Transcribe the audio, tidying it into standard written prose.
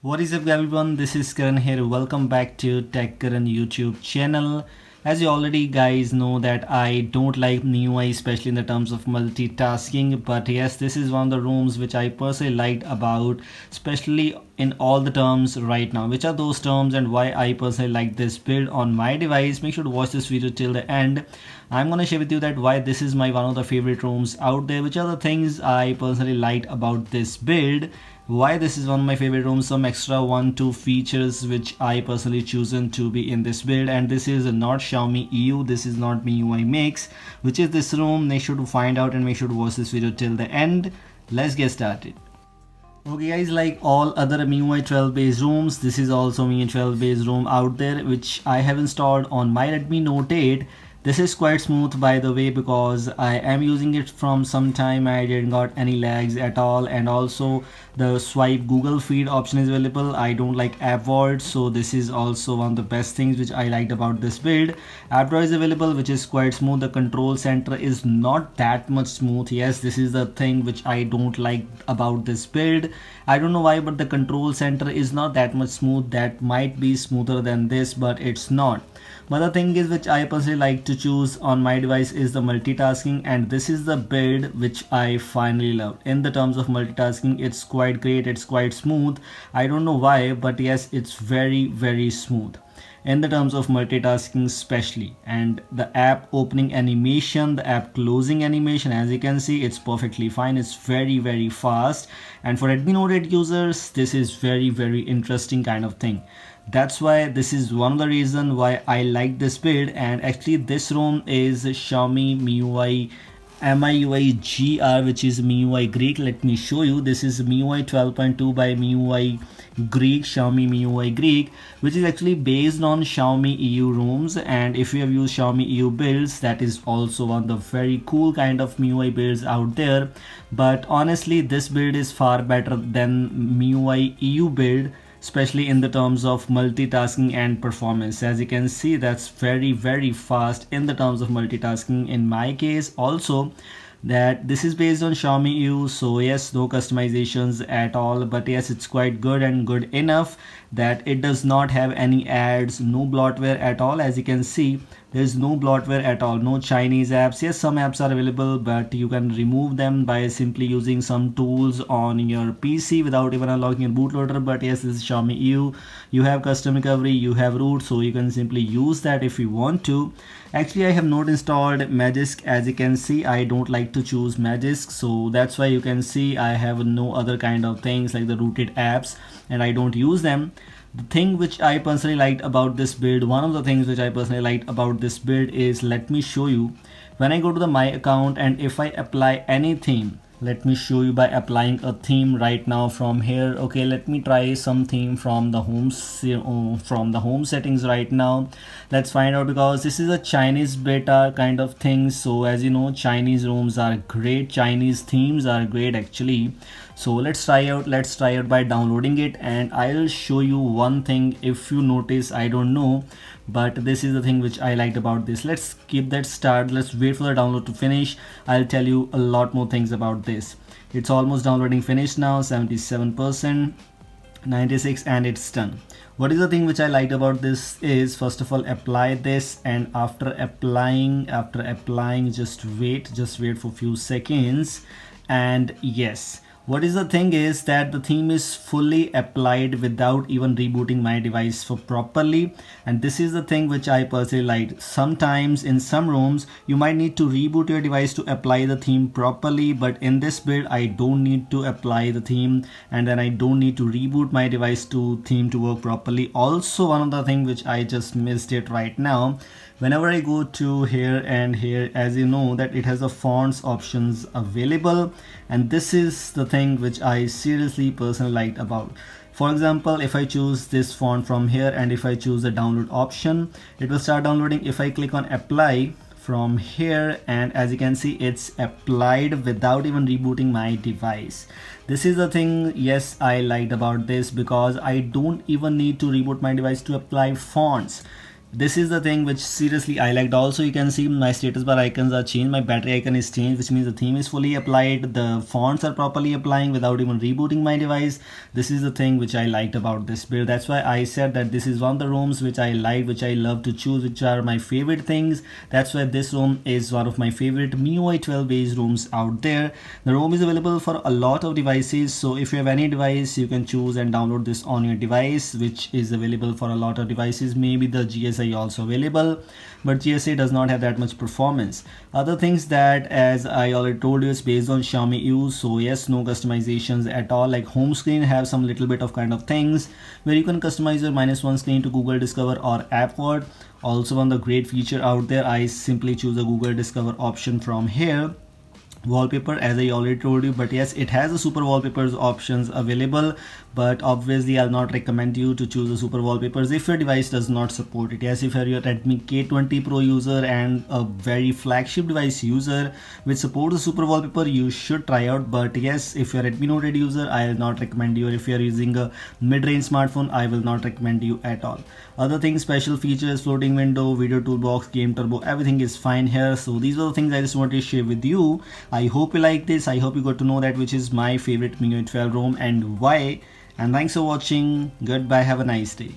What is up everyone, this is Karan here. Welcome back to Tech Karan YouTube channel. As you already guys know that I don't like MIUI, especially in the terms of multitasking, but yes, this is one of the rooms which I personally liked about, especially in all the terms right now. Which are those terms and why I personally like this build on my device? Make sure to watch this video till the end. I'm gonna share with you that why this is my one of the favorite rooms out there, which are the things I personally liked about this build, why this is one of my favorite rooms, some extra 1-2 features which I personally chosen to be in this build. And this is not Xiaomi EU, this is not MIUI Mix, which is this room. Make sure to find out and make sure to watch this video till the end. Let's get started. Okay guys, like all other MIUI 12 based rooms, this is also MIUI 12 based room out there which I have installed on my Redmi Note 8. This is quite smooth by the way, because I am using it from some time. I didn't got any lags at all, and also the swipe Google feed option is available. I don't like App Vault, so this is also one of the best things which I liked about this build. App Drawer is available, which is quite smooth. The control center is not that much smooth. Yes, this is the thing which I don't like about this build. I don't know why, but the control center is not that much smooth. That might be smoother than this, but it's not. But the thing is which I personally like to choose on my device is the multitasking, and this is the build which I finally love. In the terms of multitasking, it's quite great, it's quite smooth. I don't know why, but yes, it's very smooth in the terms of multitasking especially. And the app opening animation, the app closing animation, as you can see, it's perfectly fine. It's very fast, and for Redmi Note 8 users, this is very interesting kind of thing. That's why this is one of the reason why I like this build. And actually this ROM is Xiaomi MIUI MIUI GR, which is MIUI Greek. Let me show you. This is MIUI 12.2 by MIUI Greek, Xiaomi MIUI Greek, which is actually based on Xiaomi EU ROMs. And if you have used Xiaomi EU builds, that is also one of the very cool kind of MIUI builds out there. But honestly, this build is far better than MIUI EU build, especially in the terms of multitasking and performance. As you can see, that's very fast in the terms of multitasking. In my case also, that this is based on Xiaomi U, so yes, no customizations at all, but yes, it's quite good and good enough that it does not have any ads, no bloatware at all. As you can see, there's no bloatware at all, no Chinese apps. Yes, some apps are available, but you can remove them by simply using some tools on your PC without even unlocking your bootloader. But yes, this is Xiaomi EU. You have custom recovery, you have root, so you can simply use that if you want to. Actually, I have not installed Magisk. As you can see, I don't like to choose Magisk, so that's why you can see I have no other kind of things like the rooted apps, and I don't use them. The thing which I personally liked about this build, one of the things which I personally liked about this build is, let me show you. When I go to the my account and if I apply any theme, let me show you by applying a theme right now from here. Okay, let me try some theme from the home settings right now. Let's find out, because this is a Chinese beta kind of thing. So as you know, Chinese rooms are great, Chinese themes are great actually. So let's try out by downloading it, and I'll show you one thing. If you notice, I don't know, but this is the thing which I liked about this. Let's keep that start, let's wait for the download to finish. I'll tell you a lot more things about this. It's almost downloading finished now, 77%, 96, and it's done. What is the thing which I liked about this is, first of all, apply this, and after applying, just wait for few seconds. And yes, what is the thing is that the theme is fully applied without even rebooting my device for properly. And this is the thing which I personally liked. Sometimes in some rooms you might need to reboot your device to apply the theme properly, but in this build I don't need to apply the theme, and then I don't need to reboot my device to theme to work properly. Also, one of the thing which I just missed it right now, whenever I go to here and here, as you know that it has the fonts options available, and this is the thing which I seriously personally liked about. For example, if I choose this font from here and if I choose the download option, it will start downloading. If I click on apply from here, and as you can see, it's applied without even rebooting my device. This is the thing, yes, I liked about this, because I don't even need to reboot my device to apply fonts. This is the thing which seriously I liked. Also, you can see my status bar icons are changed, my battery icon is changed, which means the theme is fully applied, the fonts are properly applying without even rebooting my device. This is the thing which I liked about this build. That's why I said that this is one of the ROMs which I like, which I love to choose, which are my favorite things. That's why this ROM is one of my favorite MIUI 12 based ROMs out there. The ROM is available for a lot of devices, so if you have any device, you can choose and download this on your device, which is available for a lot of devices. Maybe the GSI also available, but GSA does not have that much performance. Other things that, as I already told you, is based on Xiaomi U, so yes, no customizations at all. Like home screen have some little bit of kind of things where you can customize your -1 screen to Google Discover or AppWord. Also one of the great feature out there, I simply choose a Google Discover option from here. Wallpaper, as I already told you, but yes, it has the super wallpapers options available, but obviously I'll not recommend you to choose the super wallpapers if your device does not support it. Yes, if you're a Redmi K20 Pro user and a very flagship device user which supports the super wallpaper, you should try out. But yes, if you're a Redmi Note 8 user, I'll not recommend you. If you're using a mid-range smartphone, I will not recommend you at all. Other things, special features, floating window, video toolbox, game turbo, everything is fine here. So these are the things I just wanted to share with you. I hope you like this. I hope you got to know that which is my favorite MIUI 12 ROM and why. And thanks for watching. Goodbye. Have a nice day.